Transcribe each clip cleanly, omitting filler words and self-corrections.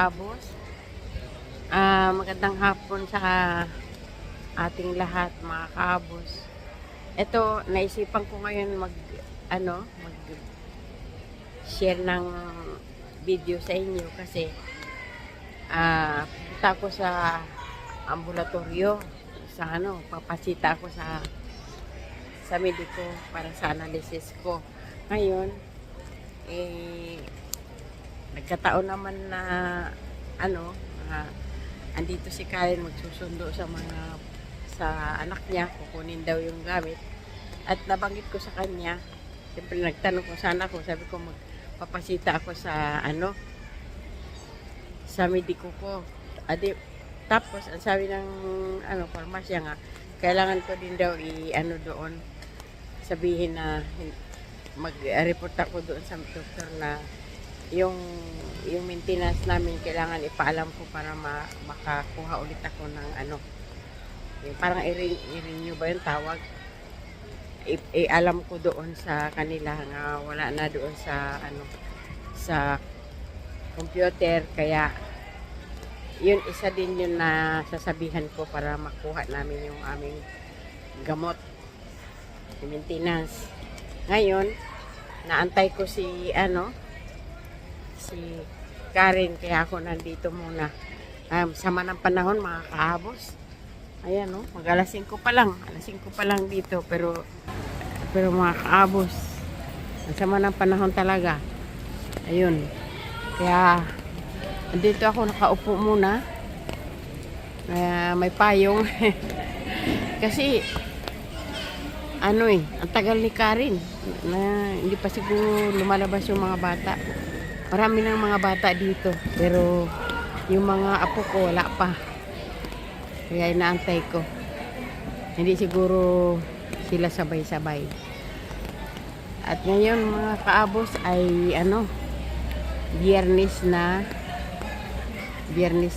kaabos. Magandang hapon sa ating lahat mga kaabos. Ito, naisipan ko ngayon mag-share ng video sa inyo kasi punta ko sa ambulatoryo papasita ako sa mediko para sa analysis ko. Ngayon, nagkataon naman na andito si Karen magsusundo sa anak niya, kukunin daw yung gamit. At nabanggit ko sa kanya, siyempre nagtanong ko saan ako, sabi ko magpapasita ako sa mediko ko. Tapos ang sabi ng parmasya nga, kailangan ko din daw doon, sabihin na mag-report ako doon sa doktor na yung maintenance namin kailangan ipaalam ko para makakuha ulit ako ng parang i-renew ba yung tawag, alam ko doon sa kanila nga wala na doon sa computer, kaya yun isa din yun na sasabihan ko para makuha namin yung aming gamot, maintenance. Ngayon naantay ko si Karen, kaya ako nandito muna. Sama ng panahon mga kaabos. Ayan mag alas 5 pa lang. Alas 5 pa lang dito, pero mga kaabos, sama ng panahon talaga. Ayun. Kaya dito ako nakaupo muna. May payong. Kasi ang tagal ni Karen na hindi pa siguro lumalabas yung mga bata. Marami ng mga bata dito, pero yung mga apo ko wala pa. Kaya inaantay ko. Hindi siguro sila sabay-sabay. At ngayon mga kaabos ay Biyernes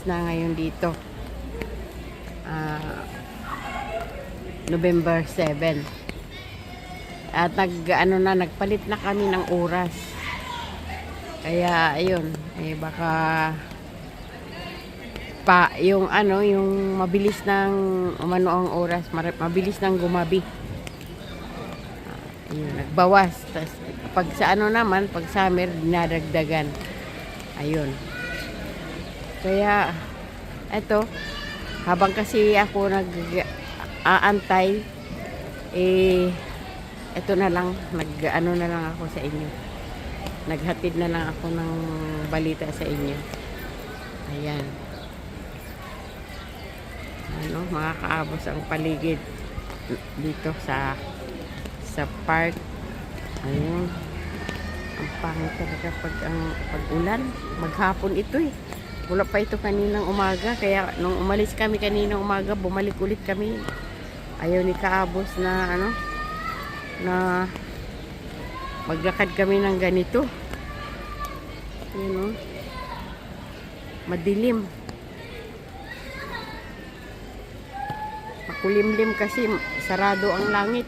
na ngayon dito. November 7. At nagpalit na kami ng oras. Kaya ayun, baka yung mabilis ng ang oras, mabilis nang gumabi. Ayun, nagbawas. Tas pag sa naman, pag summer dinadagdagan. Ayun. Kaya eto, habang kasi ako nag-aantay, eto na lang, na lang ako sa inyo. Naghatid na lang ako ng balita sa inyo. Ayan. Mga kaabos ang paligid dito sa park. Ayun. Ang pangit talaga pag ulan. Maghapon ito Wala pa ito kaninang umaga. Kaya nung umalis kami kaninang umaga, bumalik ulit kami. Ayaw ni kaabos na na maglakad kami ng ganito. Yun madilim. Makulimlim kasi sarado ang langit.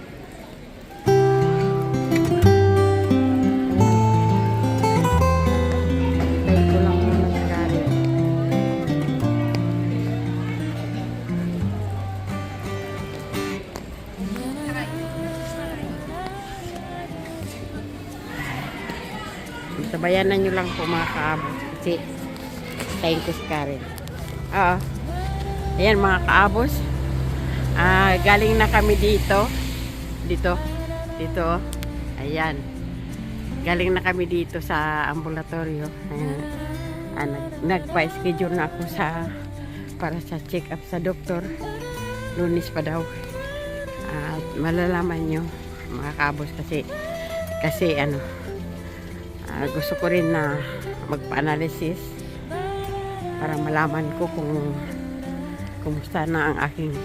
Tayo ko lang muna si Karen. Sabayanan nyo lang po mga kaabos kasi tayo ko si Karen. Ayan mga kaabos, galing na kami dito. Ayan, galing na kami dito sa ambulatoryo. Nagpa-schedule na ako para sa check up sa doktor. Lunes pa daw. At malalaman nyo mga kaabos kasi gusto ko rin na magpa-analysis para malaman ko kung kumusta na ang aking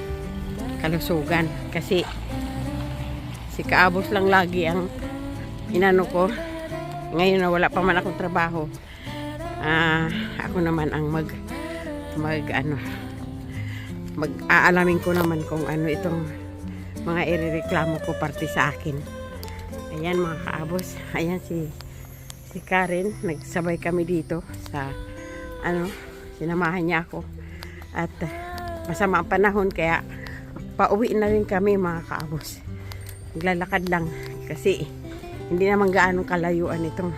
kalusugan. Kasi si kaabos lang lagi ang ko. Ngayon na wala pa man akong trabaho, ako naman ang mag-aalamin ko naman kung itong mga irereklamo ko parte sa akin. Ayan mga kaabos, ayan si Karen, nagsabay kami dito sa sinamahan niya ako. At masama ang panahon kaya pauwi na rin kami mga kaabos. Naglalakad lang kasi hindi naman gaano kalayuan itong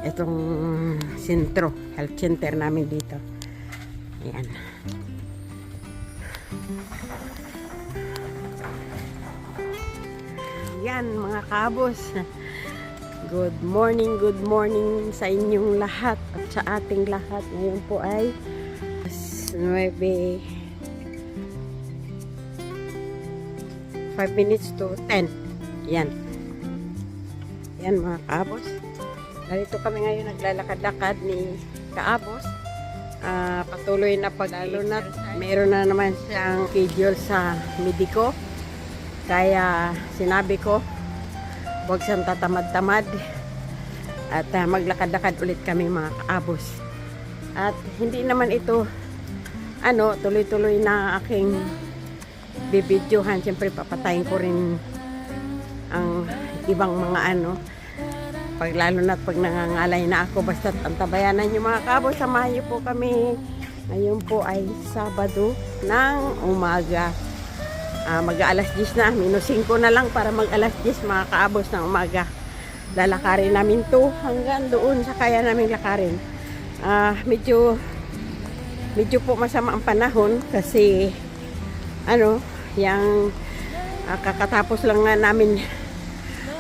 itong sentro, health center namin dito. Ayan. Yan mga kaabos. Good morning sa inyong lahat at sa ating lahat. Ngayon po ay 5 minutes to 10. Yan. Yan mga kaabos. Narito kami ngayon naglalakad-lakad ni kaabos. Patuloy na lalo na meron na naman siyang schedule sa mediko. Kaya sinabi ko huwag siyang tatamad-tamad at maglakad-lakad ulit kami mga kaabos. At hindi naman ito tuloy-tuloy na aking bibidyohan. Siyempre papatayin ko rin ang ibang mga lalo na pag nangangalay na ako. Basta't antabayanan nyo mga kaabos, samahan nyo po kami. Ngayon po ay Sabado ng umaga. Mag-aalas 10 na, -5 na lang para mag-alas 10 mga kaabos ng umaga. Lalakarin namin to hanggang doon sa kaya namin lakarin. Medyo po masama ang panahon kasi yung kakatapos lang nga namin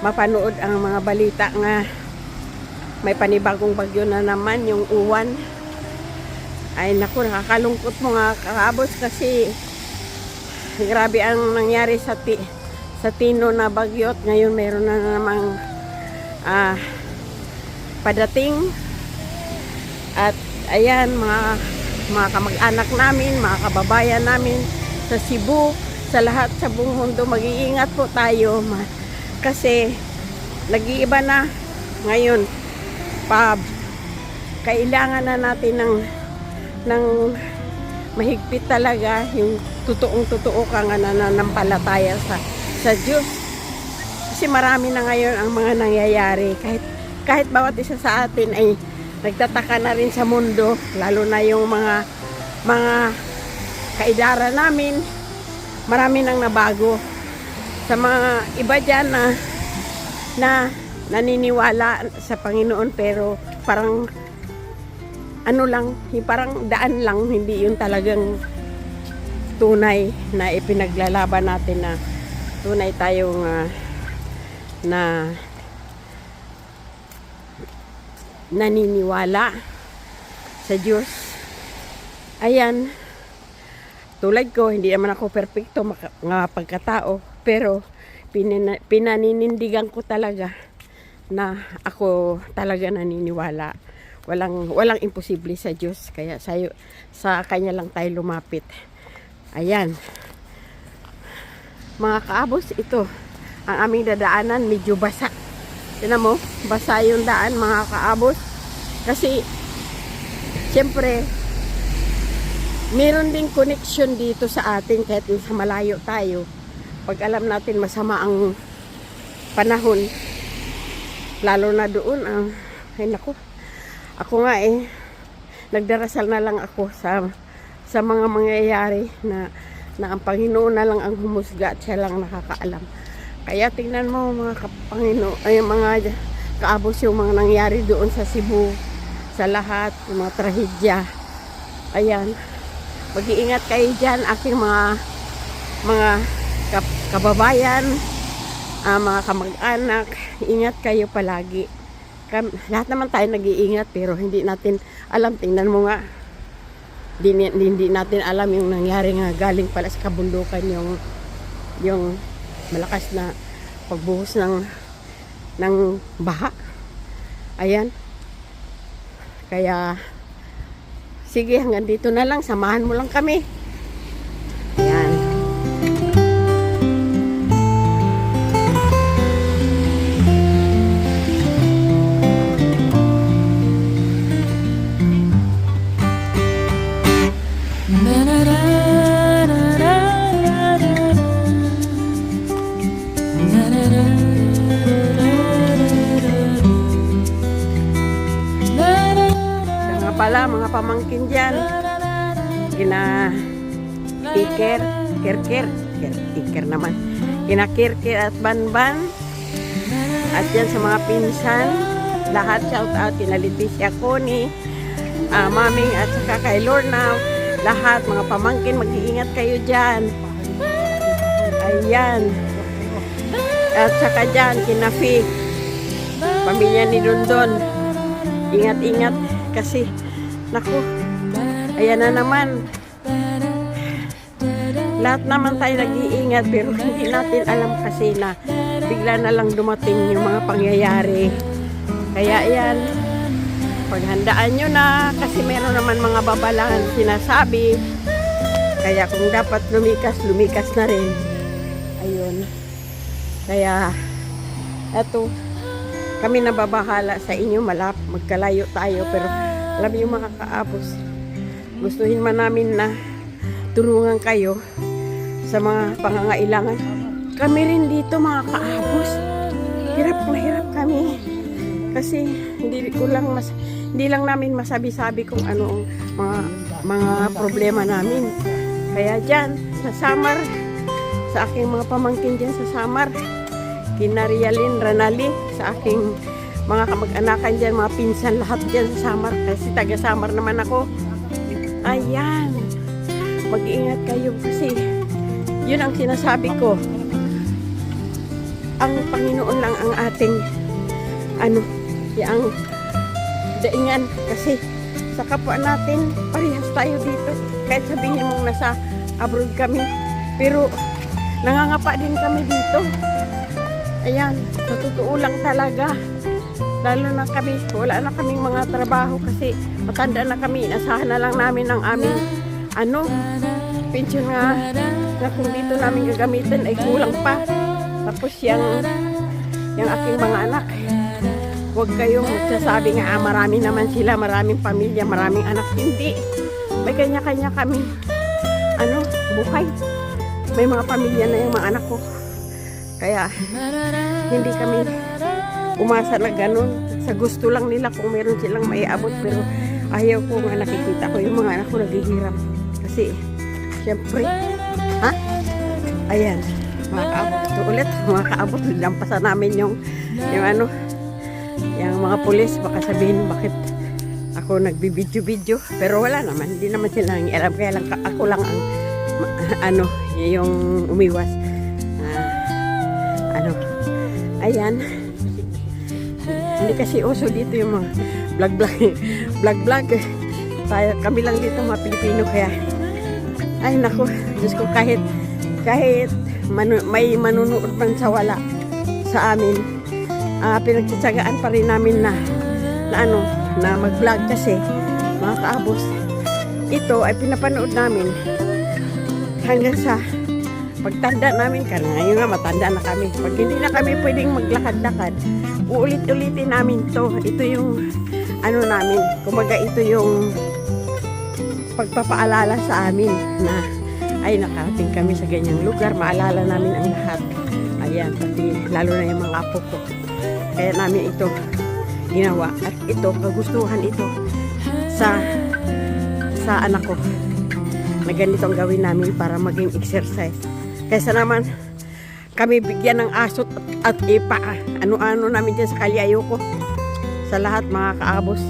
mapanood ang mga balita nga may panibagong bagyo na naman, yung uwan. Ay naku, nakakalungkot mga kaabos kasi grabe ang nangyari sa Tino na bagyo at ngayon meron na namang padating. At ayan mga kamag-anak namin, mga kababayan namin sa Cebu, sa lahat sa buong mundo, mag-iingat po tayo kasi nag-iiba na ngayon. Kailangan na natin ng mahigpit talaga, yung totoong-totoo ka nga nananampalataya sa Diyos. Kasi marami na ngayon ang mga nangyayari. Kahit bawat isa sa atin ay nagtataka na rin sa mundo, lalo na yung mga kaidara namin, marami nang nabago. Sa mga iba dyan na naniniwala sa Panginoon pero parang parang daan lang, hindi yung talagang tunay na ipinaglalaban natin na tunay tayong na naniniwala sa Diyos. Ayan, tulad ko, hindi naman ako perfecto mga pagkatao, pero pinaninindigan ko talaga na ako talaga naniniwala. Walang imposible sa Diyos, kaya sa Kanya lang tayo lumapit. Ayan. Mga kaabos, ito ang aming dadaanan, medyo basa. Tignan mo, basa yung daan mga kaabos. Kasi siyempre meron ding connection dito sa atin kahit sa malayo tayo. Pag alam natin masama ang panahon, lalo na doon ay naku, ako nga nagdarasal na lang ako sa mga mangyayari na ang Panginoon na lang ang humusga at siya lang nakakaalam. Kaya tingnan mo mga Panginoon, ay mga kaabos yung mga nangyari doon sa Cebu, sa lahat, yung mga trahedya. Ayan, mag-iingat kayo dyan, aking mga kababayan, mga kamag-anak, ingat kayo palagi. Lahat naman tayo nag-iingat pero hindi natin alam. Tingnan mo nga, hindi natin alam yung nangyari nga galing pala sa kabundukan, yung malakas na pagbuhos ng baha. Ayan, kaya sige, hanggang dito na lang, samahan mo lang kami. Ayan. pamangkin dyan. Kina Iker naman. Kina Kirkir at Banban. At yan sa mga pinsan. Lahat shout out. Kina Leticia Connie, Maming at saka kay Lorna. Lahat mga pamangkin, mag-iingat kayo dyan. Ayan. At saka dyan, kina Fig, pamilya ni Dondon. Ingat-ingat kasi, naku, ayan na naman. Lahat naman tayo nag-iingat pero hindi natin alam kasi na bigla na lang dumating yung mga pangyayari. Kaya ayan, paghandaan nyo na kasi meron naman mga babalaan sinasabi. Kaya kung dapat lumikas na rin. Ayun. Kaya eto, kami nababahala sa inyo, magkalayo tayo pero alam niyo mga kaabos, gustuhin man namin na tulungan kayo sa mga pangangailangan. Kami rin dito mga kaabos, hirap na hirap kami kasi hindi lang namin masabi-sabi kung ano ang mga problema namin. Kaya dyan sa Samar, sa aking mga pamangkin dyan sa Samar, kina Rialin, Ranali, sa aking mga kamag-anakan dyan, mga pinsan lahat dyan sa Samar, kasi taga Samar naman ako. Ayan, mag-iingat kayo kasi yun ang sinasabi ko, ang Panginoon lang ang ating yung daingan kasi sa kapwa natin parehas tayo dito, kahit sabihin mong nasa abroad kami pero nangangapa din kami dito. Ayan, sa totoo lang talaga, lalo na kami, wala na kaming mga trabaho kasi matanda na kami, inasahan na lang namin ang aming pension nga na kung dito namin gagamitin ay kulang pa. Tapos yung aking mga anak, huwag kayong magsasabi nga marami naman sila, maraming pamilya, maraming anak. Hindi, may kanya-kanya kaming buhay. May mga pamilya na yung mga anak ko. Kaya hindi kami umasa na ganun. Sa gusto lang nila kung meron silang maiabot, pero ayaw ko nga nakikita ko yung mga anak ko naghihirap. Kasi syempre, ayan, makakaabot ito ulit, makakaabot, lampasan namin yung mga pulis, baka sabihin bakit ako nagbibidyo-video, pero wala naman, hindi naman sila nang alam, kaya lang ako lang ang yung umiwas. Ayan, hindi kasi uso dito yung mga vlog tayo, kami lang dito mga Pilipino, kaya ay naku, Diyos ko, kahit may manunood man sa wala sa amin, pinagtsatsagaan pa rin namin na mag-vlog kasi mga kaabos, ito ay pinapanood namin hanggang sa pagtanda namin. Ngayon nga matanda na kami, pag hindi na kami pwedeng maglakad-lakad, uulit-ulitin namin to. Ito yung namin, kumbaga ito yung pagpapaalala sa amin na ay nakarating kami sa ganyang lugar, maalala namin ang lahat. Ayan, pati lalo na yung mga apo ko, kaya namin ito ginawa, at ito kagustuhan ito sa anak ko na ganito ang gawin namin para maging exercise, kaysa naman kami bigyan ng asot at ipa ano-ano namin dyan sa kalye. Ayoko sa lahat mga kaabos,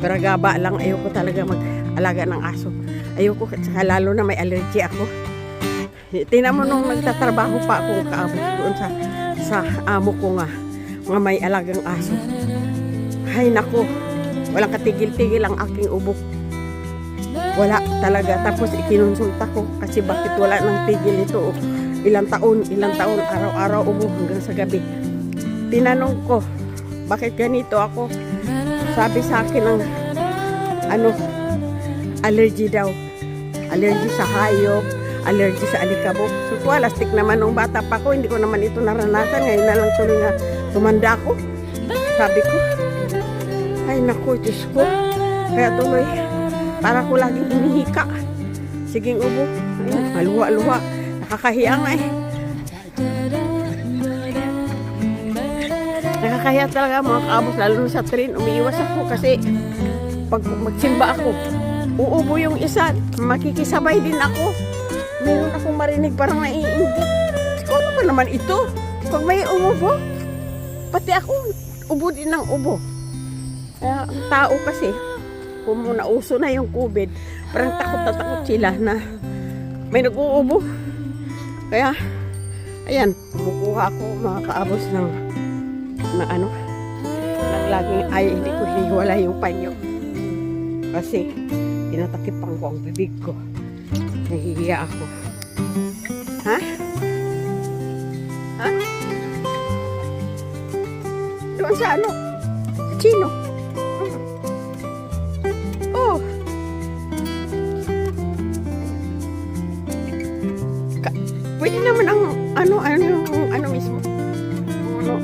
pero gaba lang, ayoko talaga mag-alaga ng aso. Ayoko, saka lalo na may allergy ako. Tingnan mo nung nagtatrabaho pa ako kaabos doon sa amo ko nga, mga may alagang aso. Ay nako, walang katigil-tigil ang aking ubok. Wala talaga. Tapos ikinonsulta ko kasi bakit wala nang tigil ito. Ilang taon, araw-araw ubo hanggang sa gabi. Tinanong ko, bakit ganito ako? Sabi sa akin ng allergy daw. Allergy sa hayop, allergy sa alikabok. So, walastik naman nung bata pa ko, hindi ko naman ito naranasan. Ngayon na lang tuloy na tumanda ako. Sabi ko, ay naku, Diyos ko. Kaya tuloy, para ko laging hinihika. Siging ubo, maluwa-luwa. Nakakahiya nga eh. Nakakahiya talaga mga kaabos, lalo sa train. Umiiwas ako kasi pag magsimba ako, uubo yung isa, makikisabay din ako. Meron akong marinig parang naiinggit. Ano ba naman ito? Pag may umubo, pati ako, ubo din ng ubo. Kaya ang tao kasi, kung nauso na yung COVID, parang takot na takot sila na may nag-uubo. Kaya, ayan, kumukuha ako mga kaabos ng ano, ng laging ay hindi ko hiniwala yung panyo. Kasi, tinatakipan ko ang bibig ko. Nahihiya ako. Ha? Ha? Doon sa ano? Sa Chino. Oh. Pwede naman ang ano mismo. Ano?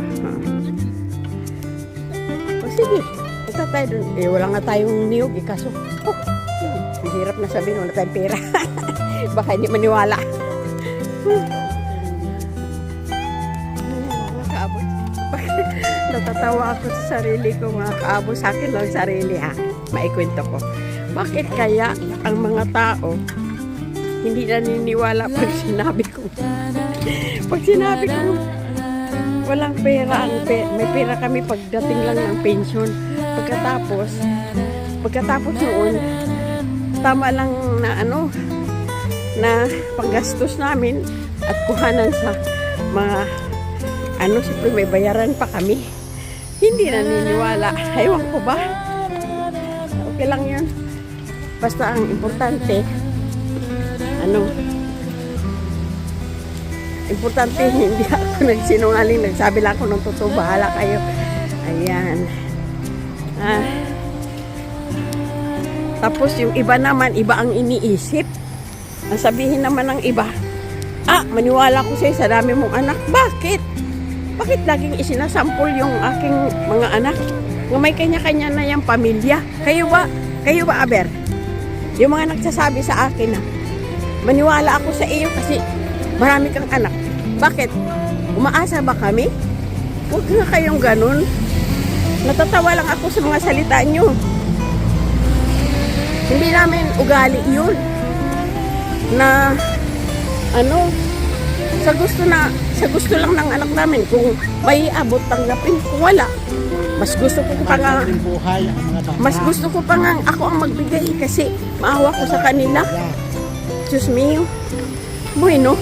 Oh, sige. Punta tayo dun. Wala nga tayong niyog. Kaso, ang hirap na sabihin. Wala tayong pera. Baka hindi maniwala. Mga kaabos. Natatawa ako sa sarili ko, mga kaabos. Sa akin lang sarili, ha. Maikwento ko. Bakit kaya ang mga tao hindi naniniwala pag sinabi ko walang pera, may pera kami pagdating lang ng pension. Pagkatapos noon, tama lang na na panggastos namin at kuhanan sa mga siyempre may bayaran pa kami. Hindi naniniwala. Ewan ko ba? Okay lang yun. Basta ang importante, importante hindi ako nagsinungaling, nagsabi lang ako ng totoo, bahala kayo. Ayan. Tapos yung iba naman, iba ang iniisip. Ang sabihin naman ng iba, maniwala ko sa'yo sa dami mong anak. Bakit? Bakit laging isinasampol yung aking mga anak? Nga may kanya-kanya na yung pamilya. Kayo ba, Aber? Yung mga nagsasabi sa akin na, maniwala ako sa iyo kasi marami kang anak. Bakit? Umaasa ba kami? Huwag nga kayong ganun. Natatawa lang ako sa mga salita nyo. Hindi namin ugali yun. Na, sa gusto lang ng anak namin. Kung may abot, tanggapin. Kung wala, mas gusto ko pa nga, ako ang magbigay kasi maawa ko sa kanila. Diyos mio. Bueno.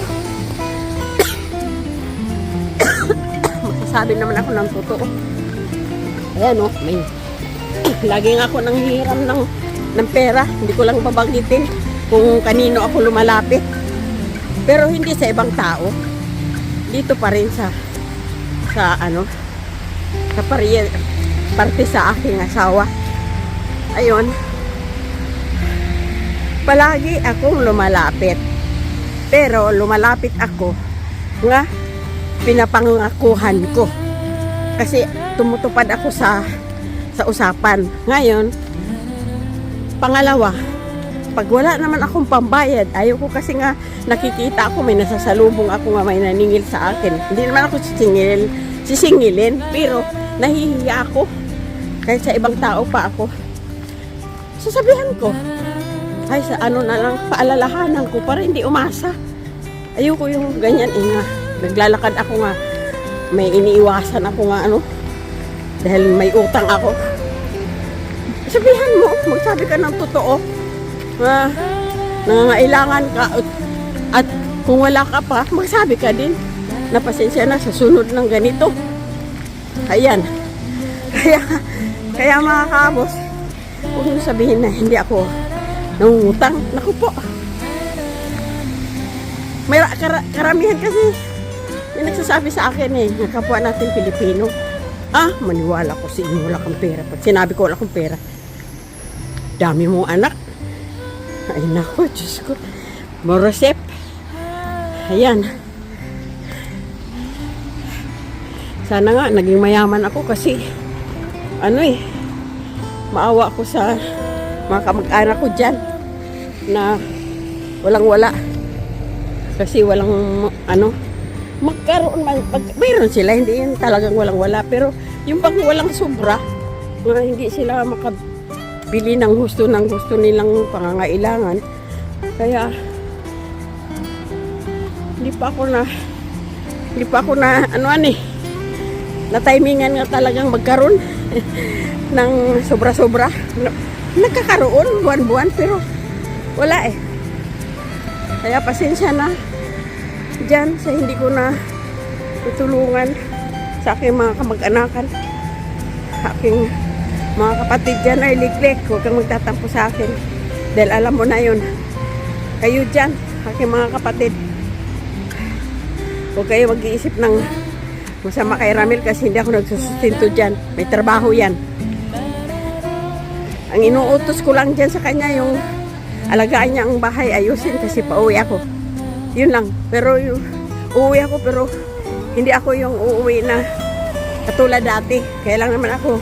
Magsasabi naman ako ng totoo. Ayan may lagi nga ako nanghihiram ng pera. Hindi ko lang babanggitin kung kanino ako lumalapit. Pero hindi sa ibang tao. Dito pa rin sa parte sa aking asawa. Ayun. Palagi akong lumalapit. Pero lumalapit ako nga pinapangakuhan ko. Kasi tumutupad ako sa usapan. Ngayon, pangalawa, pag wala naman akong pambayad, ayaw ko kasi nga nakikita ako may nasasalubong ako nga may naningil sa akin. Hindi naman ako sisingilin, pero nahihiya ako. Kahit sa ibang tao pa ako. Sasabihan ko, ay sa na lang, paalalahanan ko para hindi umasa. Ayoko yung ganyan nga. Naglalakad ako nga, may iniiwasan ako nga dahil may utang ako. Sabihan mo, magsabi ka ng totoo. Nangangailangan ka at kung wala ka pa, magsabi ka din na pasensya na sa sunod ng ganito. Ayan. Kaya mga kabos, huwag nyo sabihin na hindi ako nangungutang. Naku po. May karamihan kasi yung nagsasabi sa akin ng kapwa natin Pilipino. Maniwala ko sa inyo, wala kang pera. Pag sinabi ko wala kang pera, dami mong anak. Ay naku, Diyos ko. Morosep. Ayan. Sana nga, naging mayaman ako kasi maawa ko sa mga kamag-anak ko dyan na walang-wala. Kasi walang, magkaroon man, mayroon sila, hindi yun talagang walang-wala. Pero yung pag walang sobra, hindi sila bili ng gusto nilang pangangailangan. Kaya hindi pa ako na na timingan nga talagang magkaroon ng sobra-sobra. Nagkakaroon buwan-buwan pero wala eh. Kaya pasensya na dyan sa hindi ko na tutulungan sa aking mga kamag-anakan. Aking mga kapatid dyan ay liklik. Huwag kang magtatampo sa akin. Dahil alam mo na yun. Kayo dyan, aking mga kapatid. Huwag kayo mag-iisip ng masama kay Ramil kasi hindi ako nagsusustinto dyan. May trabaho yan. Ang inuutos ko lang dyan sa kanya yung alagaan niya ang bahay, ayusin kasi pauwi ako. Yun lang. Pero uuwi ako pero hindi ako yung uuwi na katulad dati. Kaya lang naman ako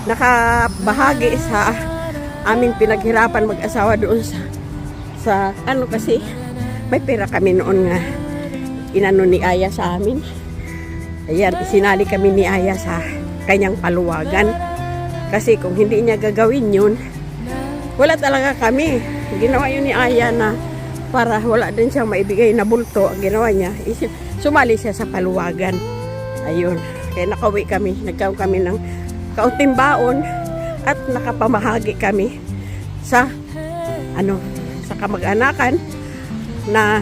nakabahagi sa aming pinaghirapan mag-asawa doon sa kasi may pera kami noon nga inano ni Aya sa amin. Ayan, isinali kami ni Aya sa kanyang paluwagan. Kasi kung hindi niya gagawin yun, wala talaga kami. Ginawa yun ni Aya na para wala din siyang maibigay na bulto. Ang ginawa niya, sumali siya sa paluwagan. Ayun. Kaya nakauwi kami. Nagkaroon kami ng kaunting baon at nakapamahagi kami sa kamag-anakan na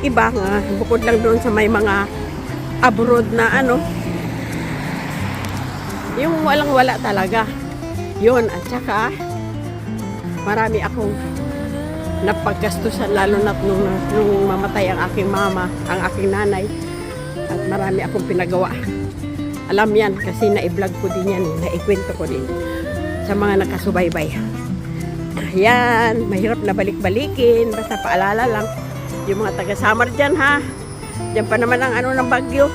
iba nga bukod lang doon sa may mga abroad na yung walang-wala talaga. Yun, at saka marami akong napaggastusan lalo na nung mamatay ang aking mama, ang aking nanay. At marami akong pinagawa. Alam yan kasi na-vlog ko din yan, naikwento ko din sa mga nakasubaybay. Ayan, mahirap na balik-balikin, basta paalala lang yung mga taga-Samar dyan ha. Diyan pa naman ang ng bagyo.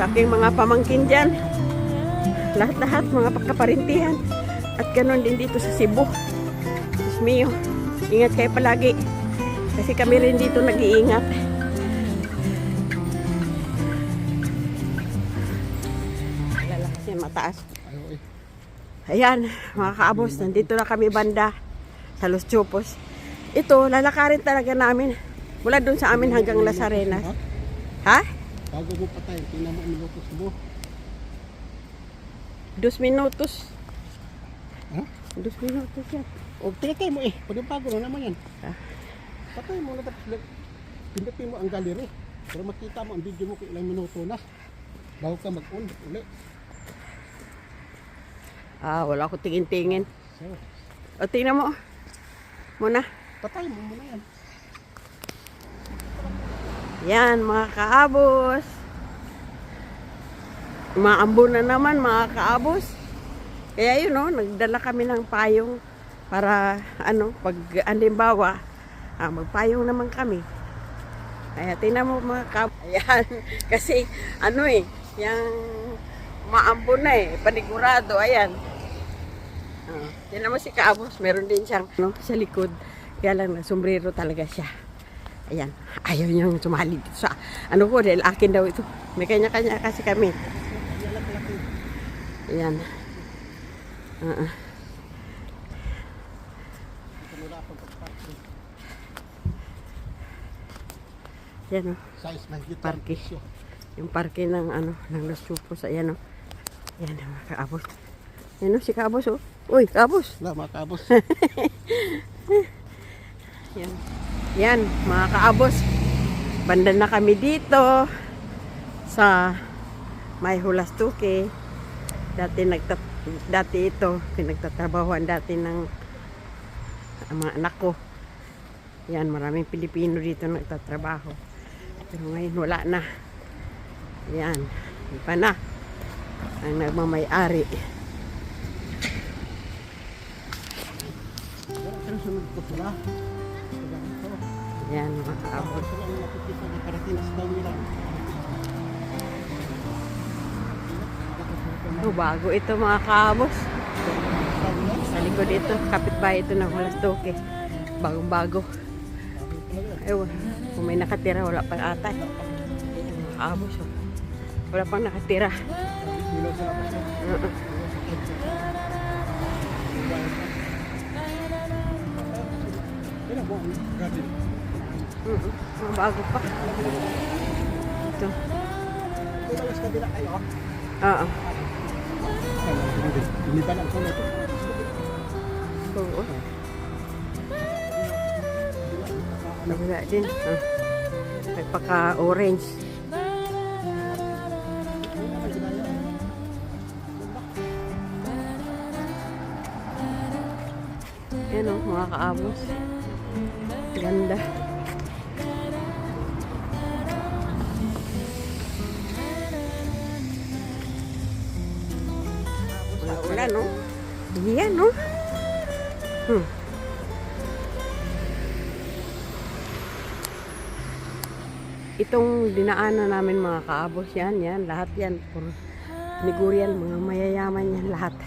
Sa aking mga pamangkin dyan. Lahat-lahat, mga pagkaparintihan. At ganoon din dito sa Cebu. Diyos mio, ingat kayo palagi. Kasi kami rin dito nag-iingat. Lalakas yan, mataas. Ayan, mga kaabos, nandito na kami banda sa Los Chopos. Ito, lalakarin talaga namin. Mula doon sa amin hanggang Las Arenas. Ha? Bago mo patay, tingnan mo ang minutos mo. 2 minutos. Ha? 2 minutos yan. O, tinakay mo pag-bago na naman yan. Ha? Patay mo na tapos pindutin mo ang gallery. Pero makita mo ang video mo kung ilang minuto na. Bago ka mag-on ulit. Wala ko tingin-tingin. So, O, tingnan mo. Muna. patay mo muna yan. Yan, mga kaabos. Maambo na naman, mga kaabos. Kaya yun, nagdala kami ng payong para, pag halimbawa, magpayong naman kami. Kaya tingnan mo mga kaabos. Ayan, kasi, yung maambo na panigurado, ayan. Tingnan mo si kaabos, meron din siyang, sa likod. Kaya lang, sombrero talaga siya. Ayan, ayaw niyang sumali dito sa ko dahil akin daw ito. May kanya-kanya kasi kami. Ayan. Ayan parke. Yung parke ng ng Los Chopos. Ayan Ayan mga kaabos. Ayan si kaabos Uy, kaabos. Wala mga kaabos. Yan. Yan, mga kaabos. Banda na kami dito sa May Hulastuke. Dati ito, pinagtatrabahuan dati ng mga anak ko. Yan, maraming Pilipino dito nagtatrabaho. Pero ngayon wala na. Yan, iba na ang nagmamay-ari. Yan, mga kaabos. Bago ito mga kaabos. Sa likod ito, kapitbahay ito ng Hulastuke. Bagong-bago. Ewan, kung may nakatira, wala pang ata. Ayan mga kaabos. Wala pang nakatira. Kailan mo ang garden? Mga bago pa. Ito. Kailan mas kabila kayo? Oo. Hindi ba lang sunod? Oo. Nabula din. Nagpaka-orange. Yan o, mga kaabos. Ganda. Wala ulan, no? Yan, no? Itong dinaanan namin mga kaabos yan, lahat yan. Puro Ligurian, mga mayayaman yan lahat.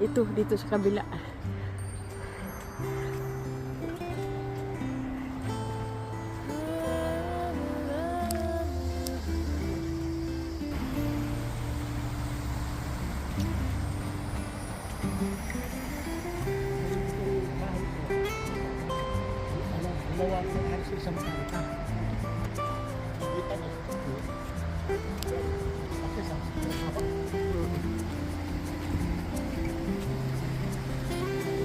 Ito, dito sa kabila. Gawa ko halos isang planta. Kita mo. Kasi sa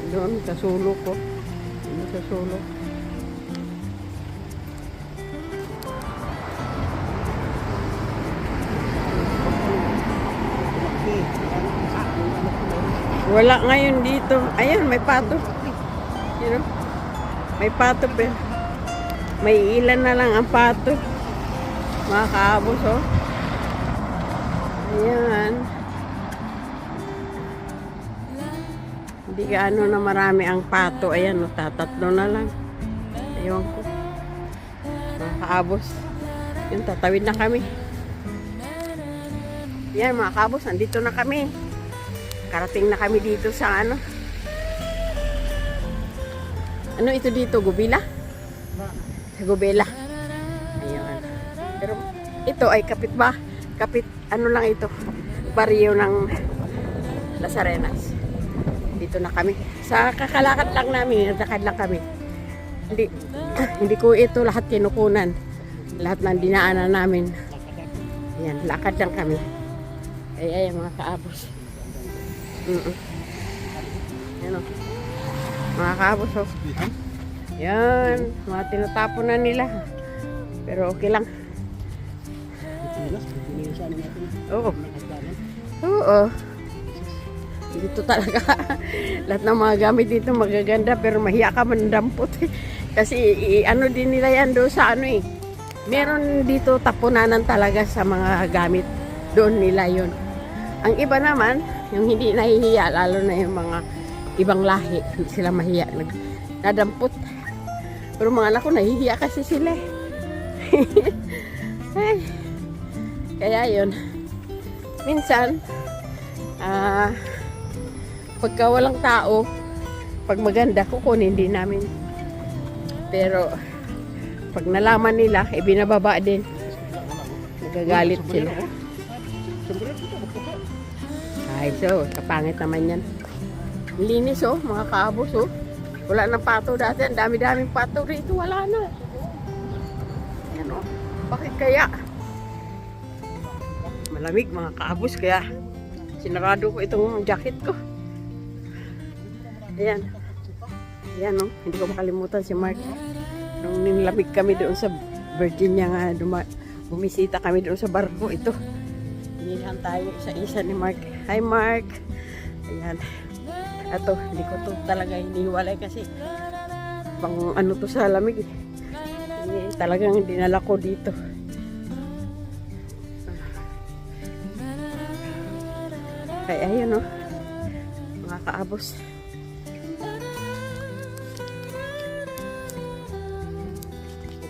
Doon sa sulok ko. Doon sa sulok. Wala ngayon dito. Ayan, may pato. You know? May pato pa. May ilan na lang ang pato. Mga kaabos, oh. Ayan. Hindi gaano na marami ang pato. Ayan, oh, tatatlo na lang. Ayun ko. Mga kaabos. Yun, tatawid na kami. Yan, mga kaabos, andito na kami. Karating na kami dito sa ano. Ano ito dito? Gubila? Sa Gubela. Ayun. Pero ito ay kapit ba? Kapit, ano lang ito? Baryo ng Las Arenas. Dito na kami. Sa kakalakad lang namin, nakakad lang kami. Hindi ko ito lahat kinukunan. Lahat ng dinaanan namin. Ayan, lakad lang kami. Ay, mga kaabos. Yan o. Mga kaabos o. Yan. Mga tinatapon na nila. Pero okay lang. Oo. Oo. Dito talaga. Lahat ng mga gamit dito magaganda. Pero mahiya ka mandampot. Kasi ano din nila yan doon sa ano eh. Meron dito tapunanan talaga sa mga gamit. Doon nila yun. Ang iba naman, yung hindi nahihiya, lalo na yung mga ibang lahi, hindi sila mahiya, nadampot. Pero mga anak ko, nahihiya kasi sila. Ay, kaya yun. Minsan, pagka walang tao, pag maganda, kukunin din namin. Pero, pag nalaman nila, ibinababa din. Nagagalit sila. Ay, so, kapangit naman yan. Linis, oh, mga kaabos, oh. Wala nang pato dati. Ang dami-daming pato rito. Wala na. Yan, oh. Bakit kaya? Malamig, mga kaabos. Kaya, sinarado ko itong jacket ko. Ayan. Ayan, oh. Hindi ko makalimutan si Mark. Nung nilamig kami doon sa Virginia nga, bumisita kami doon sa barko. Ito. Hinihan tayo isa-isa ni Mark. Hi Mark! Ayan. Ato, hindi ko to talaga hiniwalay kasi pang ano to sa lamig eh. Talagang dinala ko dito. Kaya ayun oh. Mga kaabos.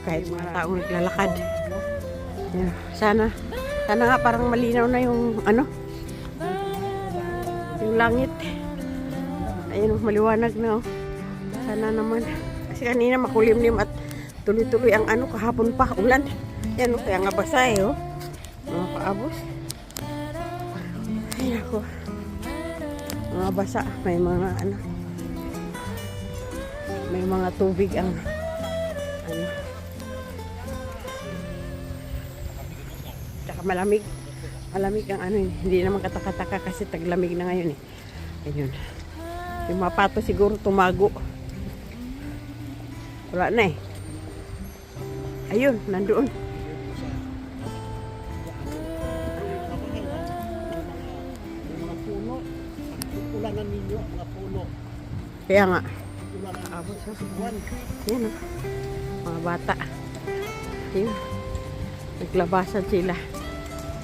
Kahit mga taong naglalakad. Ayan. Sana nga parang malinaw na yung ano, yung langit. Ayun, maliwanag na oh. Sana naman. Kasi kanina makulimlim at tuloy-tuloy ang ano, kahapon pa, ulan. Yan oh, kaya nga basa eh oh. Mga kaabos. Ay ako. Mga basa, may mga ano. May mga tubig ang ano. Tsaka malamig. Malamig ang ano yun. Hindi naman kataka-taka kasi taglamig na ngayon eh. Ayun. Yung mga pato siguro tumago. Wala na eh. Ayun, nandoon. Mga puno. Ulanan ninyo, mga puno. Kaya nga. Ulanan Abot sa buwan. yan oh. Mga bata. Ayun. Naglabasan sila.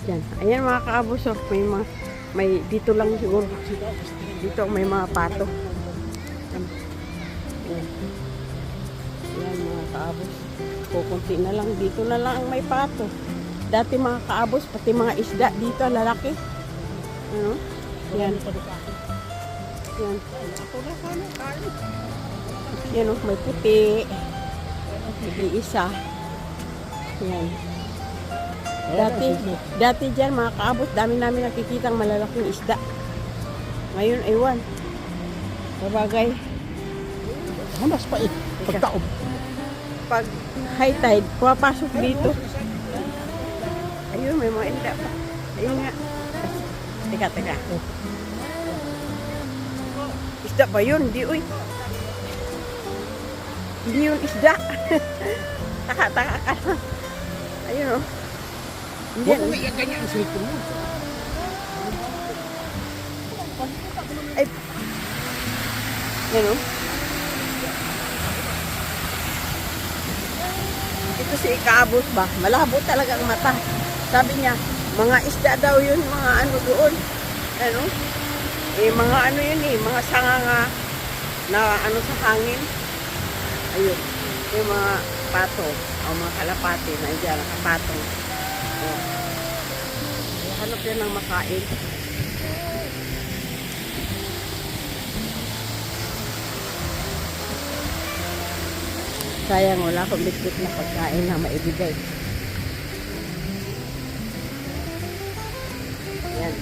Yan. Ayan mga kaabos oh. May dito lang siguro. Dito may mga pato. Yan. Yan mga kaabos. Kukunti na lang. Dito na lang ang may pato. Dati mga kaabos, pati mga isda dito, lalaki. Ano? Yan. Yan. Yan oh, may puti. May isa. Yan. Dati dyan mga kaabos, dami namin nakikita ang malalaking isda. Ngayon, ewan. Sabagay. Hamas pa eh. Pagtaob. Pag high tide, pumapasok dito. Ayun, may mga isda pa. Ayun nga. Teka. Isda ba yun? Hindi, uy. Hindi yun isda. Taka ka lang. Ayun, oh. Hindi Huwag yan. mo iyan ganyan ang cellphone mo. Ay. Yan, oh. Ito si Ikaabot ba? Malabo talaga ang mata. Sabi niya, mga isda daw yun, mga ano doon. Ano? Eh, mga ano yun eh, mga sanga na ano sa hangin. Ayun. Yung mga pato, o mga kalapati na dyan, nakapatong. O. Hanap yan ng makain. Sayang, wala akong bitbit na pagkain na maibigay. Yan.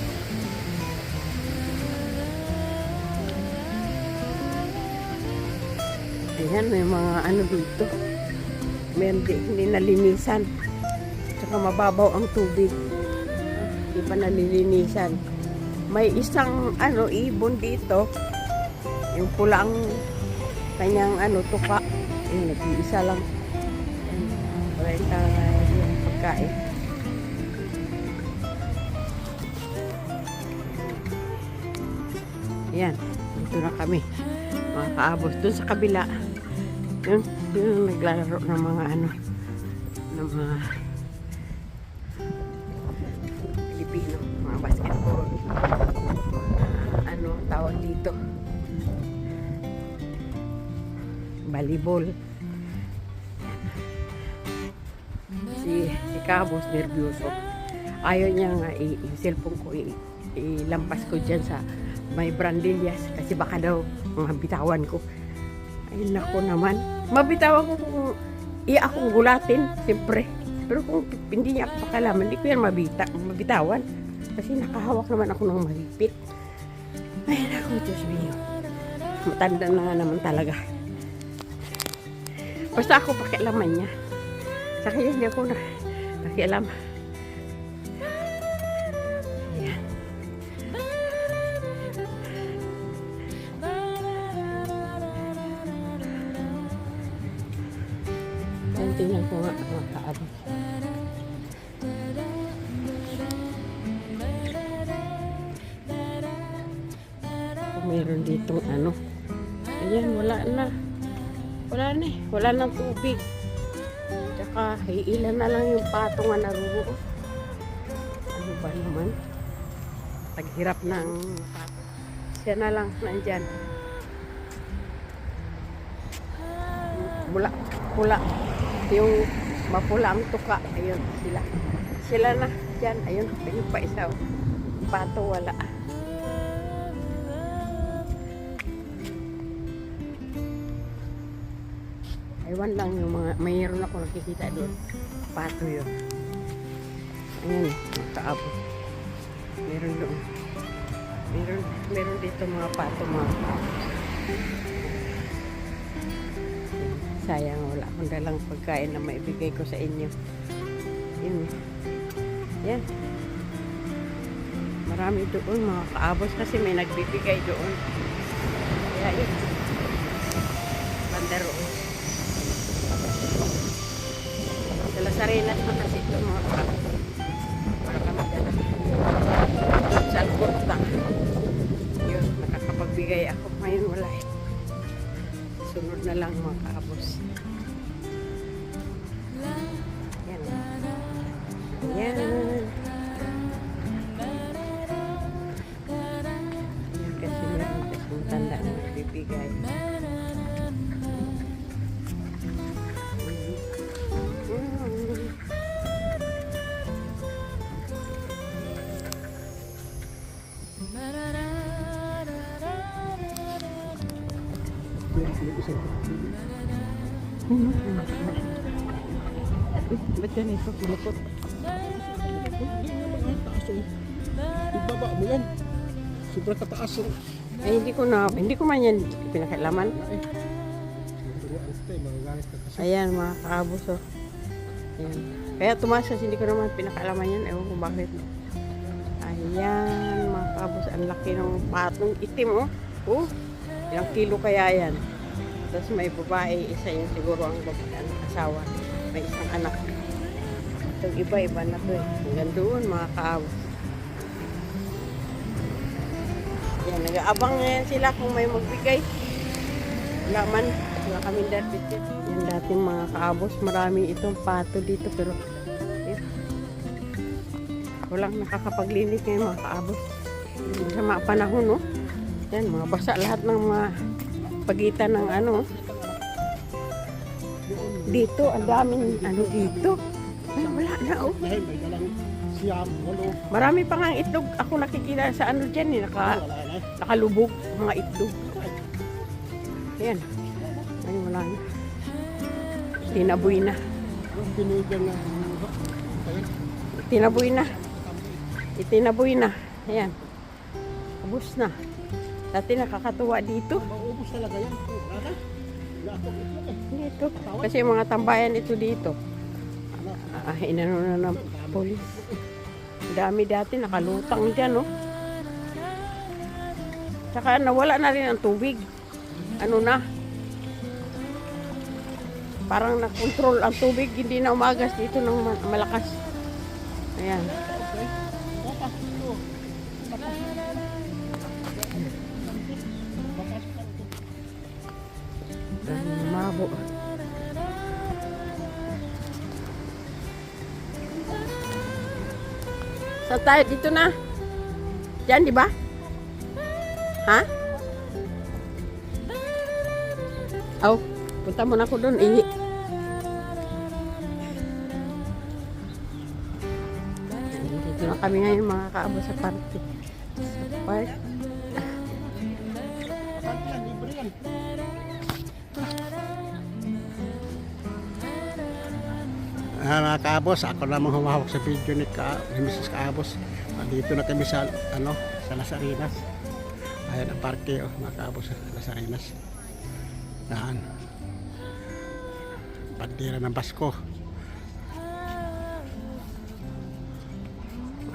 Ayan, may mga ano dito. Meron hindi nalinisan. Tsaka mababaw ang tubig. Hindi pa nalilinisan. May isang ano ibon dito. Yung pulang kanyang ano tuka. Ayun, nag-iisa lang. Wala yung pagkain. Ayan, dito na kami. Mga kaabos. Doon sa kabila. Yun naglalaro ng mga ano. Ng mga Pilipino. Mga basketball. Ano tawag dito? Volleyball. Si Kabos nervyoso. Ayaw niya nga yung cellphone ko ilampas ko dyan sa may brandillas kasi baka daw mabitawan ko. Ay nako naman. Mabitawan ko kung akong gulatin, siyempre. Pero kung hindi niya ako pakalaman, hindi ko yan mabitawan. Kasi nakahawak naman ako ng mahigpit. Ay nako, Diyos mio. Matanda na nga naman talaga. Basta ako pakialaman niya. Sa kanya hindi ako nakialam. Ayan. Tingnan ko nga mga kaabot. Meron ditong ano. Ayan, wala na. Wala na eh. Wala nang tubig. Tsaka, ilan na lang yung pato nga naruo. Ano ba naman? Taghirap ng pato. Siya na lang nandyan. Pula. Yung mapula ang tuka. Ayun, sila. Sila na dyan. Ayun, yung pa isa. Pato wala. Ewan lang yung mga, mayroon ako nakikita doon. Pato yun. Ayan, kaabot. Meron doon. Meron dito mga pato, mga kaabos. Sayang, wala akong dalang pagkain na maibigay ko sa inyo. Yun. Yan. Marami doon mga kaabos kasi may nagbibigay doon. Kaya yun. Banda roon. Sa Lasarenas na kasi ito mga kaabos. Wala kami dala. Doon sa Alcorta. Yun, nakakapagbigay ako. Ngayon wala eh. Sunod na lang mga kaabos. Yan. Yan. Yan kasi meron kasi matanda na nagbibigay. Ba't yan ito? Kulukot. Taas eh. Ibaba mo yan. Sobrang kataas eh. Hindi ko man yan pinakailaman. Ayan mga kaabos oh. Ayan. Kaya tumaas kasi hindi ko naman pinakailaman yan. Ewan ko bakit. Ayan mga kaabos. Ang laki ng patong itim oh. Oh, ilang kilo kaya yan. Tapos may babae, isa yun siguro ang asawa. May isang anak. Itong iba na to eh. Hanggang doon mga kaabos. Yan, nag-aabang ngayon sila kung may magbigay. Wala man. Wala kaming dati. Yan dating mga kaabos. Marami itong pato dito pero walang nakakapaglinis ngayon mga kaabos. Sa mga panahon no. Yan, mga basa lahat ng mga pagitan ng ano. Dito, ang daming ano dito. Ay, wala na oh. May dalang siyam, walo. Marami pa nga itlog. Ako nakikita sa ano dyan eh. Nakalubog mga itlog. Ayan. Ay, wala na. Tinaboy na. Binigyan na. Tinaboy na. Itinaboy na. Ayan. Ubus na. Dati nakakatuwa dito. Maubos talaga yan. Wala na. Latok itlog eh. Dito. Kasi mga tambayan ito dito. Inano na ng polis. Dami dati nakalutang dyan, no? Tsaka nawala na rin ang tubig. Ano na? Parang na-control ang tubig. Hindi na umagas dito ng malakas. Ayan. Mabo. Saan tayo? Dito na. Diyan, di ba? Ha? Oh, punta muna ako doon. Dito na kami ngayon mga kaabo sa party. Park. Mga kaabos, ako namang humahawak sa video ni Mrs. Kaabos. Dito na kami sa sa Lasarenas. Ayan ang parke mga kaabos sa Lasarenas. Yan. Bandera ng Pasko.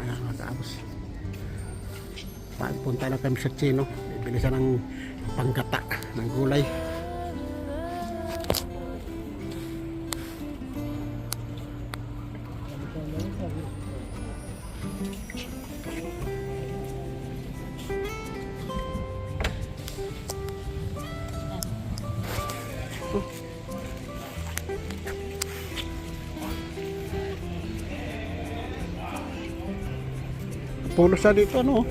Ayan mga kaabos. Pagpunta lang kami sa Chino. Bibili siya ng panggata ng gulay. Pulos na dito ano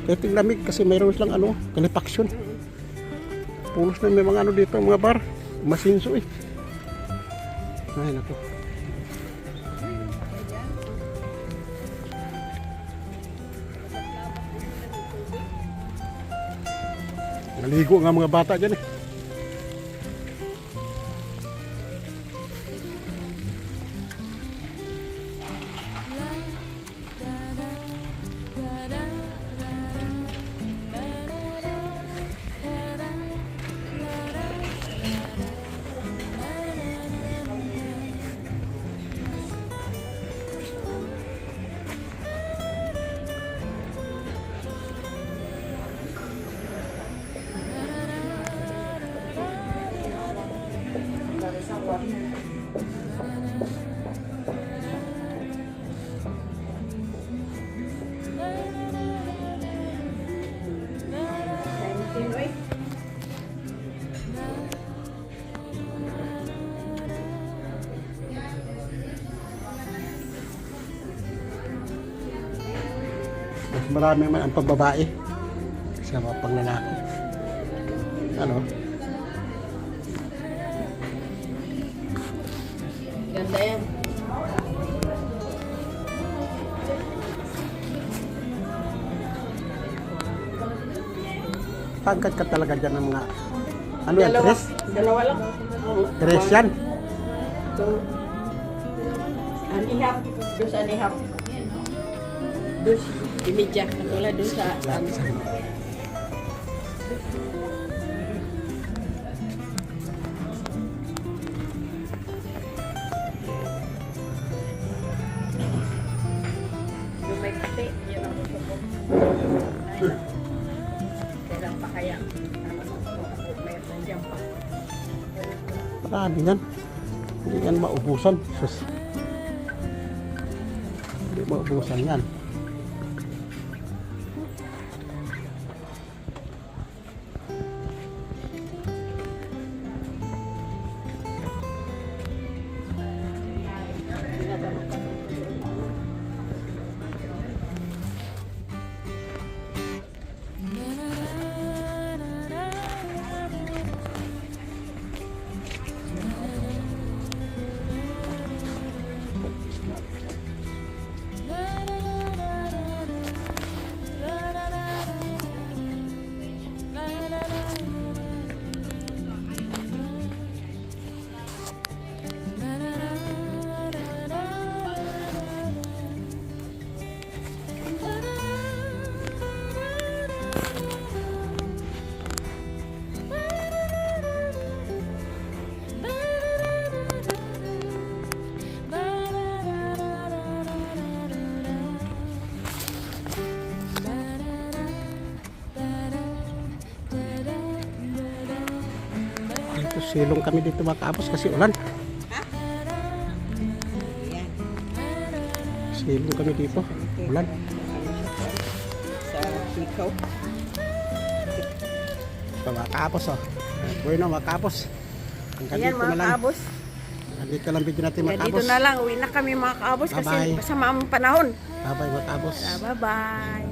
kahit lamig kasi mayroon silang kalipaksyon. Pulos na may mga dito mga bar masinso eh. Ay nako, naligo nga mga bata dyan eh. Mas marami man ang pagbabae sa mga panglalaki. Ano? Ganda yan. Pagkat ka talaga dyan ng mga ano yan, tres? Dalawa lang. Tres yan? So, anihap. Dos anihap. Dos imidya. Katulad doon sa ano. Yung may kati, yun ang gusto ko. Kailan pa kaya? Mayroon nandiyan pa. Marami yan. Hindi yan maubusan. Sus. Hindi maubusan yan. Dito silong kami dito mga kaabos kasi ulan. Yan. Silong kami dito. Ulan. Sa hikaw. Ito mga kaabos oh. Bueno mga kaabos. Hanggang Ayan dito mga na lang. kaabos. Dito lang video natin mga Hanggang dito kaabos. na lang. Uwi na kami mga kaabos kasi Bye-bye. masama ang panahon. Bye bye mga kaabos. Bye-bye.